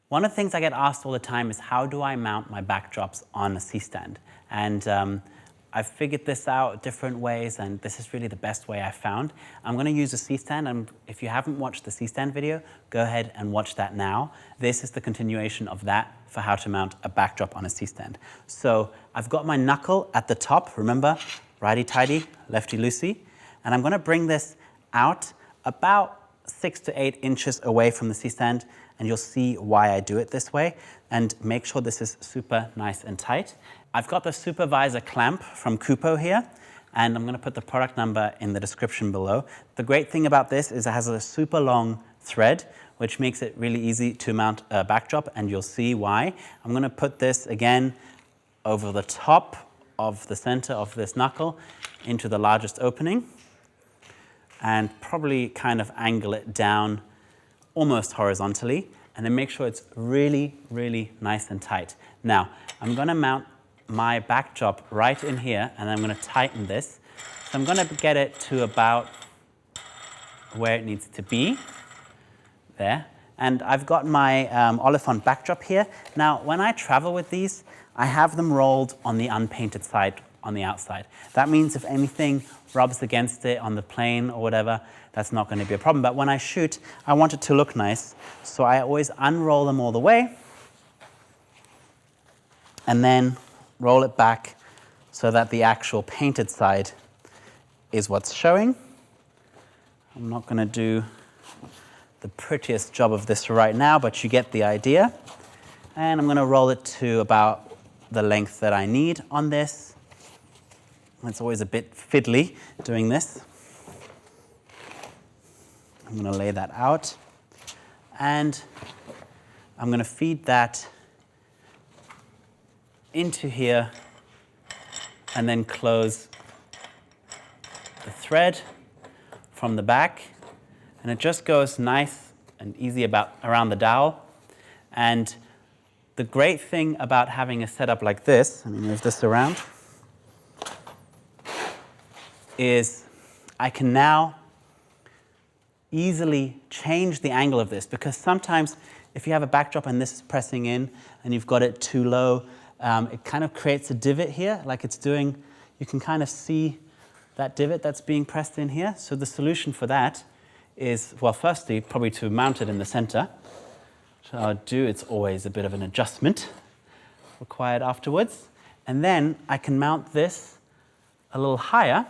One of the things I get asked all the time is how do I mount my backdrops on a C-stand? And I've figured this out different ways, and this is really the best way I've found. I'm going to use a C-stand, and if you haven't watched the C-stand video, go ahead and watch that now. This is the continuation of that for how to mount a backdrop on a C-stand. So I've got my knuckle at the top, remember, righty-tighty, lefty-loosey, and I'm going to bring this out about 6 to 8 inches away from the C-stand, and you'll see why I do it this way, and make sure this is super nice and tight. I've got the supervisor clamp from Kupo here, and I'm going to put the product number in the description below. The great thing about this is it has a super long thread, which makes it really easy to mount a backdrop, and you'll see why. I'm going to put this again over the top of the center of this knuckle into the largest opening, and probably kind of angle it down almost horizontally, and then make sure it's really, really nice and tight. Now, I'm going to mount my backdrop right in here, and I'm going to tighten this. So I'm going to get it to about where it needs to be, there. And I've got my Oliphant backdrop here. Now, when I travel with these, I have them rolled on the unpainted side on the outside. That means if anything rubs against it on the plane or whatever, that's not going to be a problem. But when I shoot, I want it to look nice, so I always unroll them all the way and then roll it back so that the actual painted side is what's showing. I'm not going to do the prettiest job of this right now, but you get the idea. And I'm going to roll it to about the length that I need on this. It's always a bit fiddly doing this. I'm going to lay that out, and I'm going to feed that into here and then close the thread from the back, and it just goes nice and easy around the dowel. And the great thing about having a setup like this, let me move this around, is I can now easily change the angle of this, because sometimes if you have a backdrop and this is pressing in and you've got it too low, it kind of creates a divot here, like it's doing. You can kind of see that divot that's being pressed in here. So the solution for that is, well, firstly, probably to mount it in the center. So I'll do, it's always a bit of an adjustment required afterwards. And then I can mount this a little higher,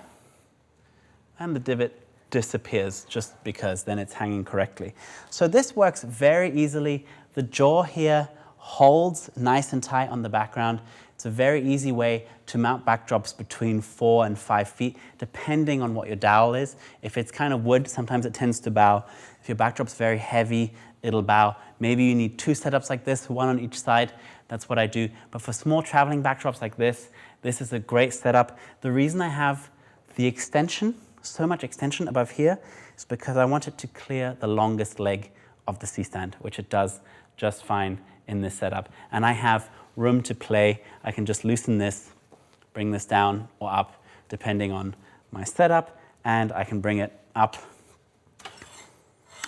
and the divot disappears just because then it's hanging correctly. So this works very easily. The jaw here holds nice and tight on the background. It's a very easy way to mount backdrops between 4 and 5 feet, depending on what your dowel is. If it's kind of wood, sometimes it tends to bow. If your backdrop's very heavy, it'll bow. Maybe you need 2 setups like this, 1 on each side. That's what I do. But for small traveling backdrops like this is a great setup. The reason I have the extension, so much extension above here, is because I want it to clear the longest leg of the C-stand, which it does just fine in this setup. And I have room to play. I can just loosen this, bring this down or up, depending on my setup, and I can bring it up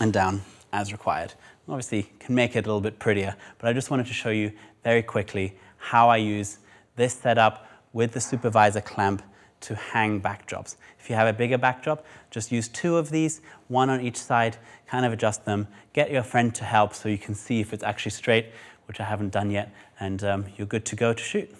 and down as required. Obviously, can make it a little bit prettier, but I just wanted to show you very quickly how I use this setup with the supervisor clamp to hang backdrops. If you have a bigger backdrop, just use 2 of these, 1 on each side, kind of adjust them, get your friend to help so you can see if it's actually straight, which I haven't done yet, and you're good to go to shoot.